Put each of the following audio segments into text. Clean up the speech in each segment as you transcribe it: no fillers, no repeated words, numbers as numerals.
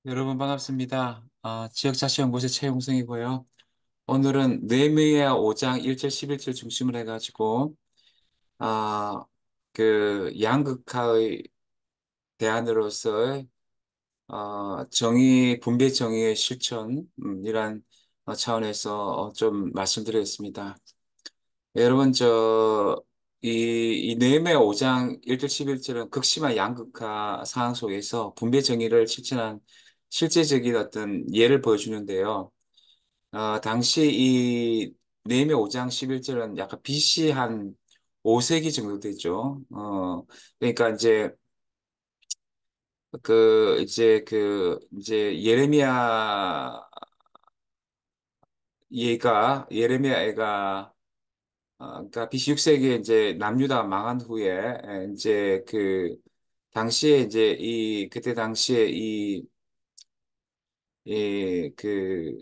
여러분 반갑습니다. 지역자치연구소 최용승이고요. 오늘은 느헤미야 5장 1절 11절 중심을 해가지고 아, 그 양극화의 대안으로서의 정의 분배 정의의 실천이란 차원에서 좀 말씀드리겠습니다. 여러분 이 느헤미야 5장 1절 11절은 극심한 양극화 상황 속에서 분배 정의를 실천한 실제적인 어떤 예를 보여주는데요. 당시 이 느헤미야 5장 11절은 약간 BC 한 5세기 정도 되죠. 그러니까 이제 예레미야 애가 그러니까 BC 6세기에 이제 남유다 망한 후에 이제 당시에 이제 그때 당시에 그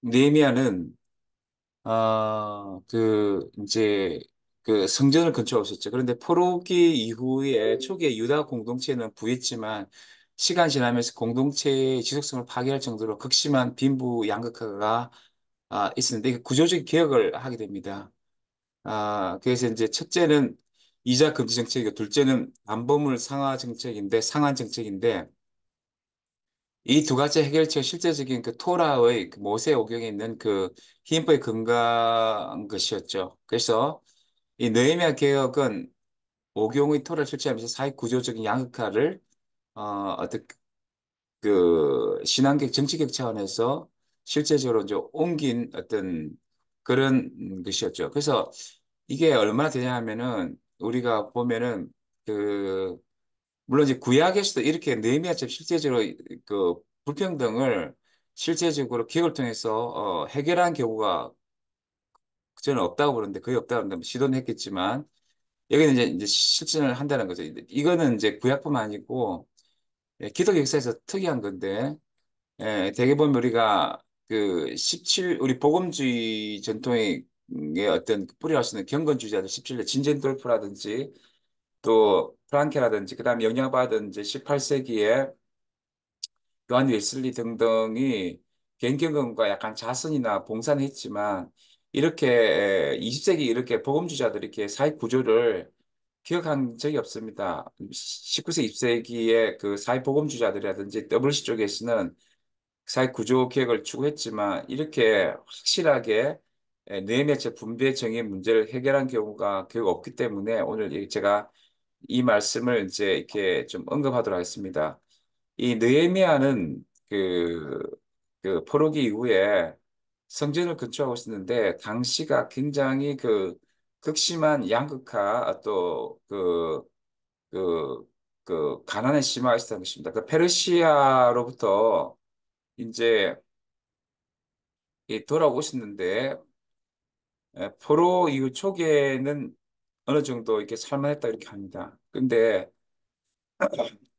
느헤미야는 이제 성전을 건축하고 있었죠. 그런데 포로기 이후에 초기에 유다 공동체는 부했지만 시간 지나면서 공동체의 지속성을 파괴할 정도로 극심한 빈부 양극화가 있었는데 이게 구조적 개혁을 하게 됩니다. 그래서 이제 첫째는 이자 금지 정책이고 둘째는 반범물 상한 정책인데 이 두 가지 해결책 실제적인 그 토라의 그 모세 오경에 있는 그 히인프에 근거한 것이었죠. 그래서 이 느헤미야 개혁은 오경의 토라를 실시하면서 사회 구조적인 양극화를 어떤 신앙적 정치적 차원에서 실제적으로 이제 옮긴 어떤 그런 것이었죠. 그래서 이게 얼마나 되냐면은 우리가 보면은 그 물론 이제 구약에서도 이렇게 느헤미야처럼 실제적으로 그 불평등을 실제적으로 기획을 통해서 해결한 경우가 저는 없다고 보는데 거의 없다고 하는데 시도는 했겠지만 여기는 이제 실천을 한다는 거죠. 이거는 이제 구약뿐만 아니고 기독 역사에서 특이한 건데 대개 보면 우리가 우리 복음주의 전통의 어떤 뿌리가 있는 경건주의자들 17대 진젠돌프라든지 또 프랑케라든지 그다음에 영향받은 이제 18세기에 요한 웨슬리 등등이 개인경험과 약간 자선이나 봉사는 했지만 이렇게 20세기 이렇게 복음주의자들이 이렇게 사회 구조를 기억한 적이 없습니다. 19세기, 20세기의 그 사회 복음주의자들이라든지 WC 쪽에서는 사회 구조 개혁을 추구했지만 이렇게 확실하게 뇌매체 분배 정의 문제를 해결한 경우가 결국 없기 때문에 오늘 제가 이 말씀을 이제 이렇게 좀 언급하도록 하겠습니다. 이 느헤미야는 포로기 이후에 성전을 건축하고 있었는데 당시가 굉장히 극심한 양극화 가난의 심화가 있었던 것입니다. 그 페르시아로부터 이제 돌아오셨는데 포로 이후 초기에는 어느 정도 이렇게 살만했다 이렇게 합니다. 근데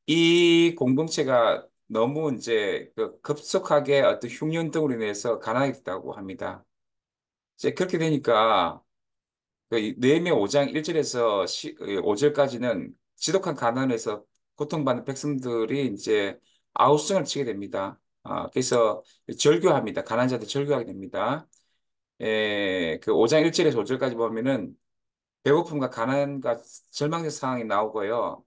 이 공동체가 너무 이제 급속하게 어떤 흉년 등으로 인해서 가난하게 됐다고 합니다. 이제 그렇게 되니까 느헤미야 5장 1절에서 5절까지는 지독한 가난에서 고통받는 백성들이 이제 아우성을 치게 됩니다. 그래서 절교합니다. 가난한 자들 절교하게 됩니다. 그 5장 1절에서 5절까지 보면은 배고픔과 가난과 절망적 상황이 나오고요.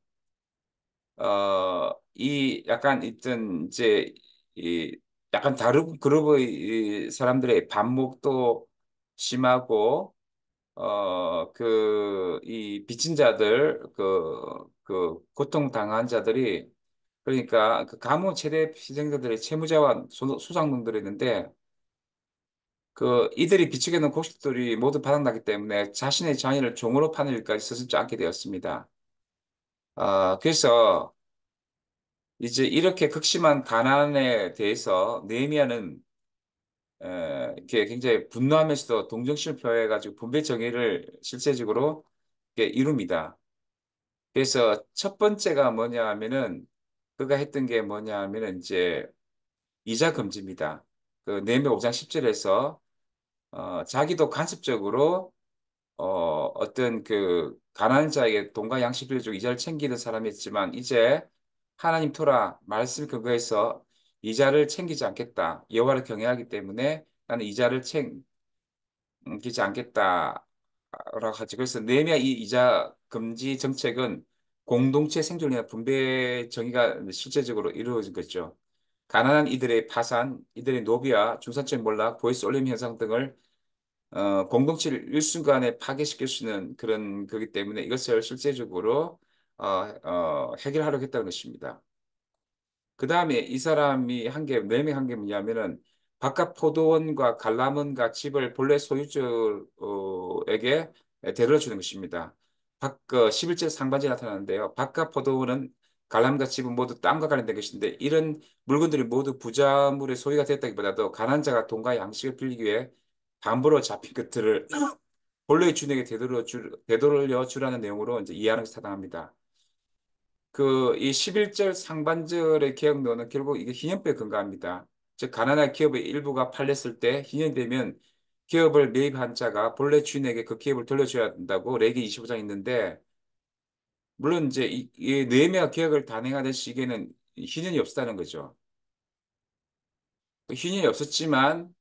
이 약간 있던 이제 이 약간 다른 그룹의 이 사람들의 반목도 심하고 이 빚진 자들 고통 당한 자들이 그러니까 그 가뭄 최대 희생자들의 채무자와 소상공들이 있는데 이들이 비축해 놓은 곡식들이 모두 바닥나기 때문에 자신의 자녀를 종으로 파는 일까지 서슴지 않게 되었습니다. 그래서 이제 이렇게 극심한 가난에 대해서 느헤미야는 이렇게 굉장히 분노하면서도 동정심을 표해가지고 분배 정의를 실제적으로 이렇게 이룹니다. 그래서 첫 번째가 뭐냐 하면은 그가 했던 게 뭐냐 하면은 이제 이자 금지입니다. 느헤미야 5장 10절에서 자기도 간접적으로 어떤 가난한 자에게 돈과 양식을 주고 이자를 챙기는 사람이었지만 이제 하나님 토라 말씀 근거해서 이자를 챙기지 않겠다. 여호와를 경외하기 때문에 나는 이자를 챙기지 않겠다라고 하지. 그래서 느헤미야 이 이자 금지 정책은 공동체 생존이나 분배 정의가 실제적으로 이루어진 거죠. 가난한 이들의 파산, 이들의 노비와 중산층 몰락, 보이스 올림 현상 등을 공동체를 일순간에 파괴시킬 수 있는 그런 거기 때문에 이것을 실제적으로 해결하려고 했다는 것입니다. 그 다음에 이 사람이 한 게, 네 명 한 게 뭐냐면은 바깥 포도원과 관람원과 집을 본래 소유주에게 되돌려주는 것입니다. 11절 상반절에 나타나는데요. 바깥 포도원은 관람과 집은 모두 땅과 관련된 것인데 이런 물건들이 모두 부자물의 소유가 됐다기보다도 가난자가 돈과 양식을 빌리기 위해 담보로 잡힌 것들을 본래의 주인에게 되돌려 주라는 내용으로 이제 이해하는 것이 타당합니다. 이 11절 상반절의 개혁론은 결국 이게 희년법에 근거합니다. 즉, 가난한 기업의 일부가 팔렸을 때 희년되면 기업을 매입한 자가 본래 주인에게 그 기업을 돌려줘야 된다고 레기 25장 있는데, 물론 이제 이 느헤미야 개혁을 단행하던 시기에는 희년이 없었다는 거죠. 희년이 없었지만,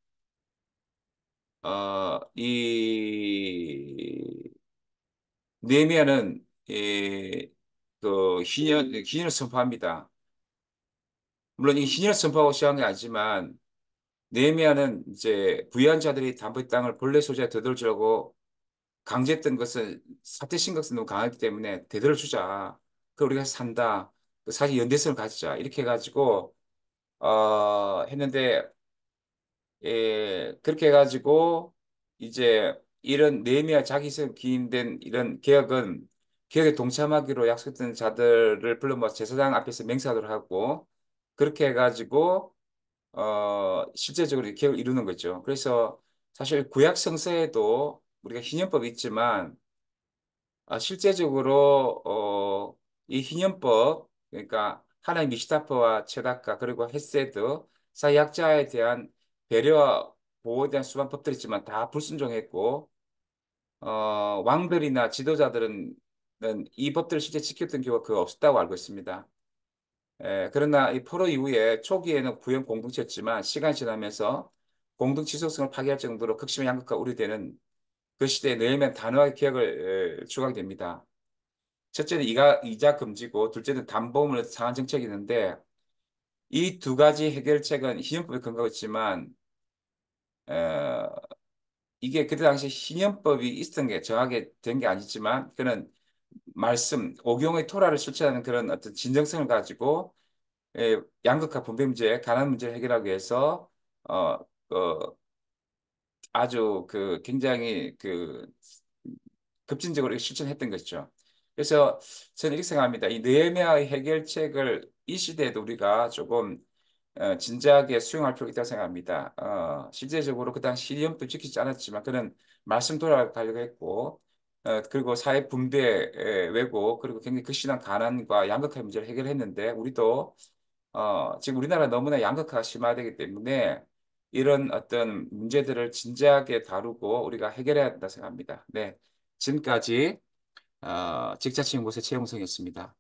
이 느헤미야는 희년을 선포합니다. 물론 이 희년을 선포하고 시작한 게 아니지만 느헤미야는 이제 부유한 자들이 담보의 땅을 본래 소재에 되돌려주려고 강제했던 것은 사태 심각성이 너무 강하기 때문에 되돌려주자. 그 우리가 산다. 그 사실 연대성을 가지자. 이렇게 해가지고 했는데 그렇게 해가지고 이제 이런 느헤미야 자기성 기인된 이런 개혁에 동참하기로 약속했던 자들을 불러 모아 제사장 앞에서 맹세하도록 하고 그렇게 해가지고 실제적으로 이 개혁을 이루는 거죠. 그래서 사실 구약 성서에도 우리가 희년법이 있지만 실제적으로 이 희년법 그러니까 하나님 미시타프와 체다카 그리고 헤세드 사이약자에 대한 배려와 보호에 대한 수많은 법들이 있지만 다 불순종했고 왕들이나 지도자들은 이 법들을 실제 지켰던 경우가 거의 없었다고 알고 있습니다. 그러나 이 포로 이후에 초기에는 구형 공동체였지만 시간이 지나면서 공동 지속성을 파괴할 정도로 극심한 양극화가 우려되는 그 시대에 느헤미야는 단호하게 개혁을 추구하게 됩니다. 첫째는 이자 금지고 둘째는 담보물을 상한 정책이 있는데 이 두 가지 해결책은 희년법에 근거가 있지만 어, 이게 그때 당시 희년법이 있었던 게 정하게 된 게 아니지만 그는 말씀, 오경의 토라를 실천하는 그런 어떤 진정성을 가지고 양극화 분배 문제, 가난 문제를 해결하기 위해서 어, 어, 아주 굉장히 급진적으로 실천했던 것이죠. 그래서 저는 이렇게 생각합니다. 이 느헤미야의 해결책을 이 시대에도 우리가 조금 진지하게 수용할 필요가 있다고 생각합니다. 실제적으로 그 당시 시리움도 지키지 않았지만 그는 말씀 돌아가려고 했고 그리고 사회 분배, 왜곡 그리고 굉장히 극심한 가난과 양극화 문제를 해결했는데 우리도 지금 우리나라 너무나 양극화가 심화되기 때문에 이런 어떤 문제들을 진지하게 다루고 우리가 해결해야 된다 생각합니다. 네, 지금까지 직장친곳의 최영성이었습니다.